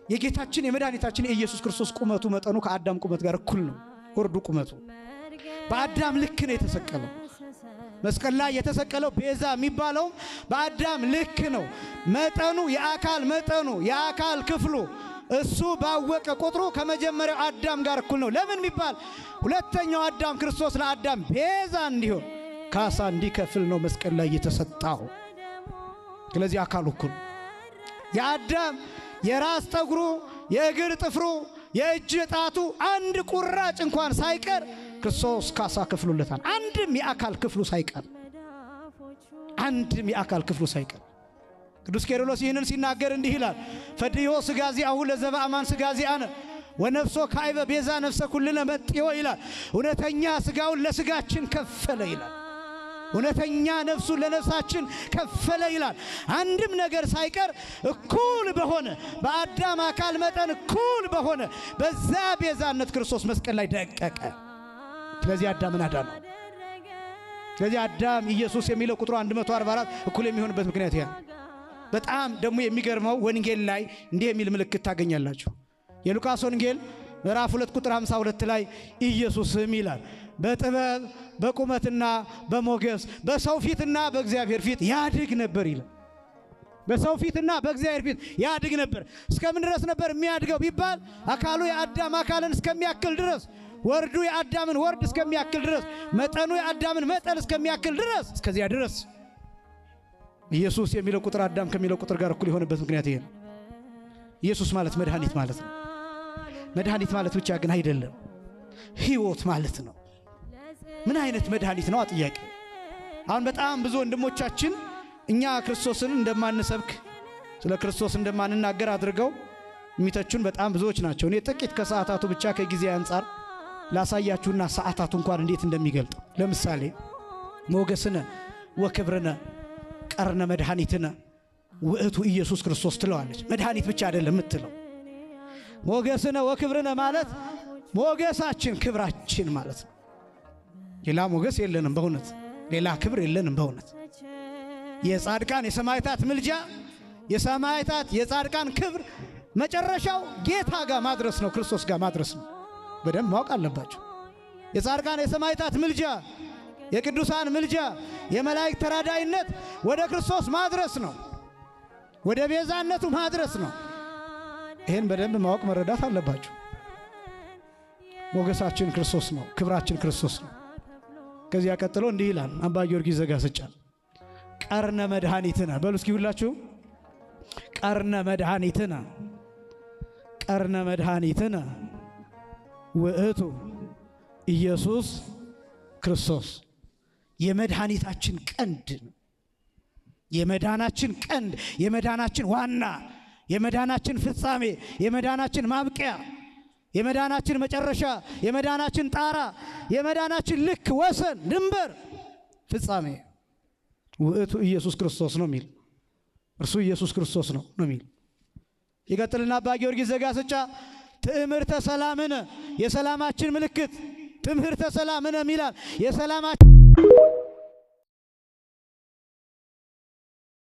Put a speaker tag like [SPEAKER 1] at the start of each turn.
[SPEAKER 1] የጌታችን የመድኃኒታችን የኢየሱስ ክርስቶስ ቁመቱ መጠኑ ከአዳም ቁመት ጋር እኩል ነው። ወርዱ ቁመቱ በአዳም ልክ ነው የተሰቀለው። መስቀል ላይ የተሰቀለው ቤዛ የሚባለው በአዳም ልክ ነው። መጠኑ የአካል ክፍሉ እሱ ባወቀ ቁጥሩ ከመጀመሪያው አዳም ጋር እኩል ነው። ለምን ቢባል ሁለተኛው አዳም ክርስቶስ ለአዳም ቤዛ እንዲሆን ካሳ እንዲከፍል ነው መስቀል ላይ የተሰጣው። ስለዚህ አካሉ እኩል የአዳም የራስ ጠጉሩ፣ የእግር ጥፍሩ፣ የእጅ ጣቱ አንድ ቁራጭ እንኳን ሳይቀር ክርስቶስ ካሳ ከፍሎለታል። አንድም የአካል ክፍሉ ሳይቀር ቅዱስ ቄርሎስ ይህንን ሲናገር እንዲህ ይላል። ፈድዮ ስጋዚአሁ ለዘበአማን ስጋዚአነ ወነፍሶ ካይበ ቤዛ ነፍሰ ኩልነ መጥዮ ይላል። እውነተኛ ስጋውን ለስጋችን ከፈለ ይላል። እውነተኛ ነፍሱን ለነፍሳችን ከፈለ ይላል። አንድም ነገር ሳይቀር እኩል በሆነ በአዳም አካል መጠን እኩል በሆነ በዛ ቤዛነት ክርስቶስ መስቀል ላይ ደቀቀ። ስለዚህ አዳምን አዳነው። ስለዚህ አዳም ኢየሱስ የሚለው ቁጥሩ 144 እኩል የሚሆንበት ምክንያት ያ። በጣም ደግሞ የሚገርመው ወንጌል ላይ እንዲህ የሚል ምልክት ታገኛላችሁ። የሉቃስ ወንጌል ምዕራፍ 2 ቁጥር 52 ላይ ኢየሱስም ይላል በጥበብ በቁመትና በሞገስ በሰው ፊትና በእግዚአብሔር ፊት ያድግ ነበር ይላል። በሰው ፊትና በእግዚአብሔር ፊት ያድግ ነበር። እስከምን ድረስ ነበር የሚያድገው ቢባል አካሉ የአዳም አካልን እስከሚያክል ድረስ፣ ወርዱ የአዳምን ወርድ እስከሚያክል ድረስ፣ መጠኑ የአዳምን መጠን እስከሚያክል ድረስ፣ እስከዚያ ድረስ ኢየሱስ የሚለው ቁጥር አዳም ከሚለው ቁጥር ጋር እኩል የሆነበት ምክንያት ይሄ ነው። ኢየሱስ ማለት መድኃኒት ማለት ነው። መድኃኒት ማለት ብቻ ግን አይደለም፣ ሕይወት ማለት ነው። ምን አይነት መድኃኒት ነው ጥያቄ። አሁን በጣም ብዙ ወንድሞቻችን እኛ ክርስቶስን እንደማንሰብክ ስለ ክርስቶስ እንደማንናገር አድርገው የሚተቹን በጣም ብዙዎች ናቸው። እኔ ጥቂት ከሰዓታቱ ብቻ ከጊዜ አንፃር ላሳያችሁና ሰዓታቱ እንኳን እንዴት እንደሚገልጥ። ለምሳሌ ሞገስነ ወክብርነ ቀርነ መድኃኒትነ ውእቱ ኢየሱስ ክርስቶስ ትለዋለች። መድኃኒት ብቻ አይደለም የምትለው። ሞገስነ ወክብርነ ማለት ሞገሳችን ክብራችን ማለት ነው። ሌላ ሞገስ የለንም በእውነት፣ ሌላ ክብር የለንም በእውነት። የጻድቃን የሰማዕታት ምልጃ፣ የሰማዕታት የጻድቃን ክብር መጨረሻው ጌታ ጋር ማድረስ ነው፣ ክርስቶስ ጋር ማድረስ ነው። በደንብ ማወቅ አለባቸው። የጻድቃን የሰማዕታት ምልጃ፣ የቅዱሳን ምልጃ፣ የመላእክት ተራዳይነት ወደ ክርስቶስ ማድረስ ነው፣ ወደ ቤዛነቱ ማድረስ ነው። ይሄን በደንብ ማወቅ መረዳት አለባቸው። ሞገሳችን ክርስቶስ ነው፣ ክብራችን ክርስቶስ ነው። ከዚያ ቀጥሎ እንዲህ ይላል አባ ጊዮርጊስ ዘጋስጫ ቀርነ መድኃኒትነ በሉ እስኪ ሁላችሁ ቀርነ መድኃኒትነ ውእቱ ኢየሱስ ክርስቶስ። የመድኃኒታችን ቀንድ፣ የመዳናችን ቀንድ፣ የመዳናችን ዋና፣ የመዳናችን ፍጻሜ፣ የመዳናችን ማብቂያ፣ የመዳናችን መጨረሻ፣ የመዳናችን ጣራ፣ የመዳናችን ልክ ወሰን፣ ድንበር፣ ፍጻሜ ውእቱ ኢየሱስ ክርስቶስ ነው የሚል እርሱ ኢየሱስ ክርስቶስ ነው የሚል። ይቀጥልና አባ ጊዮርጊስ ዘጋስጫ ትዕምርተ ሰላምነ የሰላማችን ምልክት ትምህርተ ሰላምነ ይላል። የሰላማችን